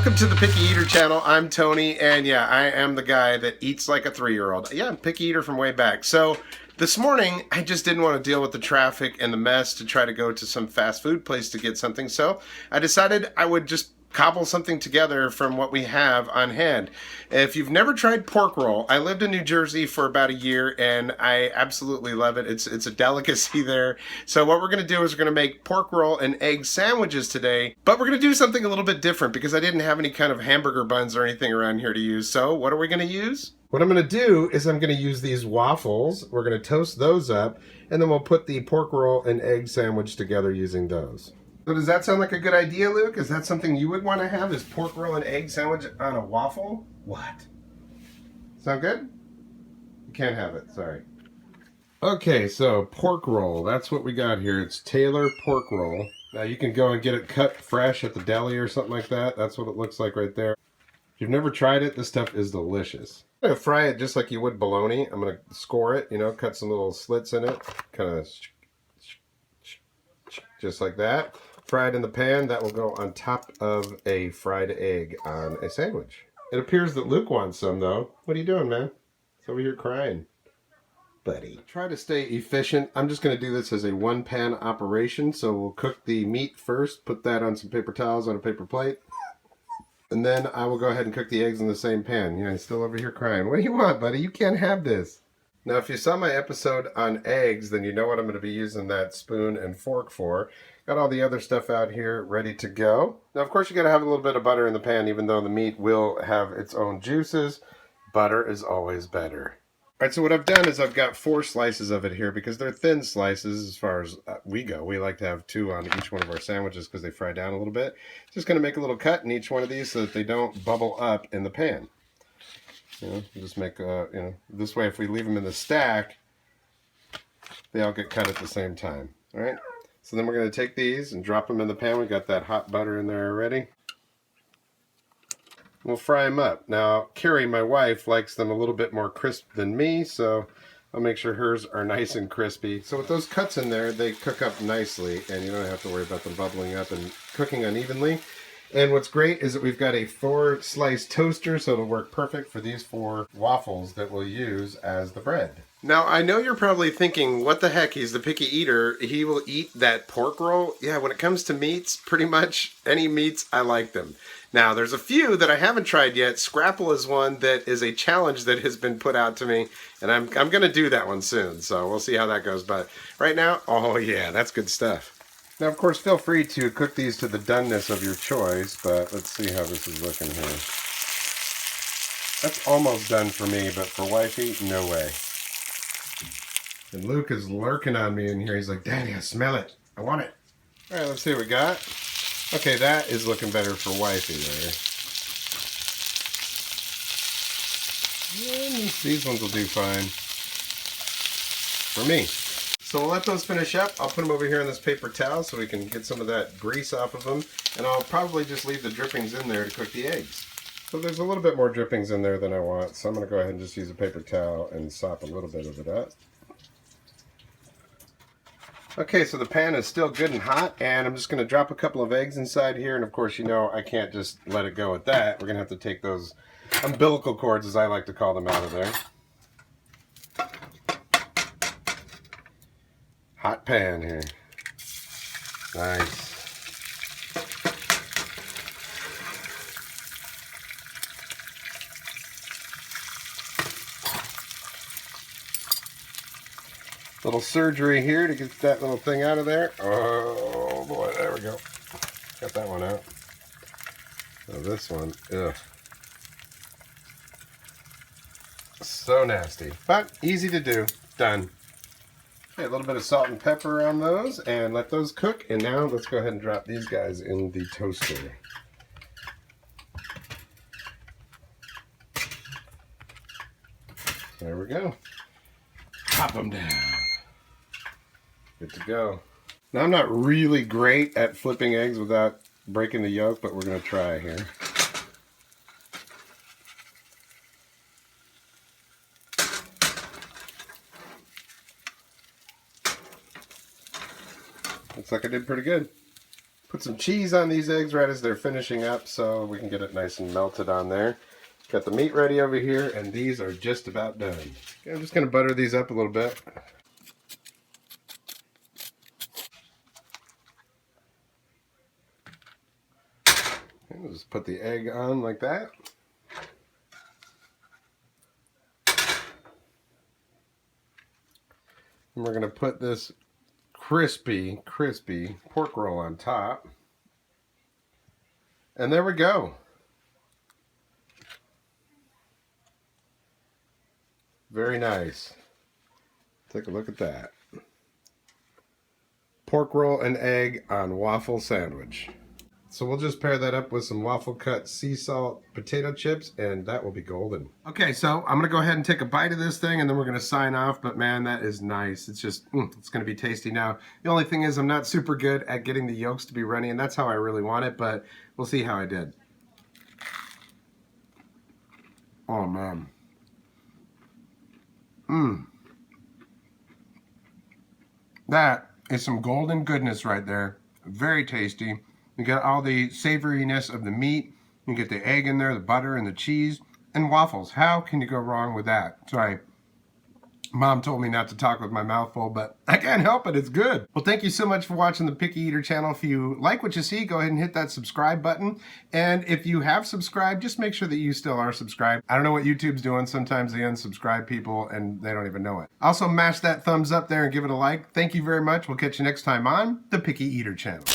Welcome to the Picky Eater channel. I'm Tony, and yeah, I am the guy that eats like a 3-year-old. Yeah, I'm a picky eater from way back. So this morning, I just didn't want to deal with the traffic and the mess to try to go to some fast food place to get something. So I decided I would just cobble something together from what we have on hand. If you've never tried pork roll, I lived in New Jersey for about a year and I absolutely love it. It's a delicacy there. So what we're going to do is we're going to make pork roll and egg sandwiches today, but we're going to do something a little bit different because I didn't have any kind of hamburger buns or anything around here to use. So what are we going to use? What I'm going to do is I'm going to use these waffles. We're going to toast those up and then we'll put the pork roll and egg sandwich together using those. So does that sound like a good idea, Luke? Is that something you would want to have, is pork roll and egg sandwich on a waffle? What? Sound good? You can't have it, sorry. Okay, so pork roll, that's what we got here. It's Taylor pork roll. Now you can go and get it cut fresh at the deli or something like that. That's what it looks like right there. If you've never tried it, this stuff is delicious. I'm going to fry it just like you would bologna. I'm going to score it, cut some little slits in it. Kind of just like that. Fry it in the pan. That will go on top of a fried egg on a sandwich. It appears that Luke wants some, though. What are you doing, man? He's over here crying. Buddy. Try to stay efficient. I'm just going to do this as a one-pan operation. So we'll cook the meat first, put that on some paper towels on a paper plate. And then I will go ahead and cook the eggs in the same pan. He's still over here crying. What do you want, buddy? You can't have this. Now, if you saw my episode on eggs, then you know what I'm going to be using that spoon and fork for. Got all the other stuff out here ready to go. Now, of course, you got to have a little bit of butter in the pan, even though the meat will have its own juices. Butter is always better. All right, so what I've done is I've got 4 slices of it here because they're thin slices as far as we go. We like to have 2 on each one of our sandwiches because they fry down a little bit. Just going to make a little cut in each one of these so that they don't bubble up in the pan. Just make, this way if we leave them in the stack, they all get cut at the same time. All right, so then we're going to take these and drop them in the pan. We got that hot butter in there already. We'll fry them up. Now, Carrie, my wife, likes them a little bit more crisp than me, so I'll make sure hers are nice and crispy. So with those cuts in there, they cook up nicely, and you don't have to worry about them bubbling up and cooking unevenly. And what's great is that we've got a 4-slice toaster, so it'll work perfect for these 4 waffles that we'll use as the bread. Now, I know you're probably thinking, what the heck, he's the picky eater. He will eat that pork roll. Yeah, when it comes to meats, pretty much any meats, I like them. Now, there's a few that I haven't tried yet. Scrapple is one that is a challenge that has been put out to me, and I'm going to do that one soon, so we'll see how that goes. But right now, oh yeah, that's good stuff. Now, of course, feel free to cook these to the doneness of your choice, but let's see how this is looking here. That's almost done for me, but for wifey, no way. And Luke is lurking on me in here. He's like, Daddy, I smell it. I want it. All right, let's see what we got. Okay, that is looking better for wifey there. And these ones will do fine for me. So we'll let those finish up. I'll put them over here on this paper towel so we can get some of that grease off of them. And I'll probably just leave the drippings in there to cook the eggs. So there's a little bit more drippings in there than I want. So I'm going to go ahead and just use a paper towel and sop a little bit of it up. Okay, so the pan is still good and hot, and I'm just going to drop a couple of eggs inside here. And of course, I can't just let it go at that. We're going to have to take those umbilical cords, as I like to call them, out of there. Hot pan here. Nice. Little surgery here to get that little thing out of there. Oh boy, there we go. Got that one out. So this one, ugh. So nasty, but easy to do. Done. Okay, a little bit of salt and pepper on those and let those cook. And now let's go ahead and drop these guys in the toaster. There we go. Pop them down. Good to go. Now, I'm not really great at flipping eggs without breaking the yolk, but we're going to try here. Looks like I did pretty good. Put some cheese on these eggs right as they're finishing up so we can get it nice and melted on there. Got the meat ready over here, and these are just about done. Okay, I'm just going to butter these up a little bit. And we'll just put the egg on like that. And we're going to put this crispy pork roll on top. And there we go. Very nice. Take a look at that. Pork roll and egg on waffle sandwich. So we'll just pair that up with some waffle cut sea salt potato chips, and that will be golden. Okay, so I'm gonna go ahead and take a bite of this thing, and then we're gonna sign off. But man, that is nice. It's just, it's gonna be tasty now. The only thing is I'm not super good at getting the yolks to be runny, and that's how I really want it, but we'll see how I did. Oh man. That is some golden goodness right there. Very tasty. You get all the savoriness of the meat. You get the egg in there, the butter, and the cheese. And waffles. How can you go wrong with that? Sorry. Mom told me not to talk with my mouth full, but I can't help it. It's good. Well, thank you so much for watching the Picky Eater channel. If you like what you see, go ahead and hit that subscribe button. And if you have subscribed, just make sure that you still are subscribed. I don't know what YouTube's doing. Sometimes they unsubscribe people and they don't even know it. Also, mash that thumbs up there and give it a like. Thank you very much. We'll catch you next time on the Picky Eater channel.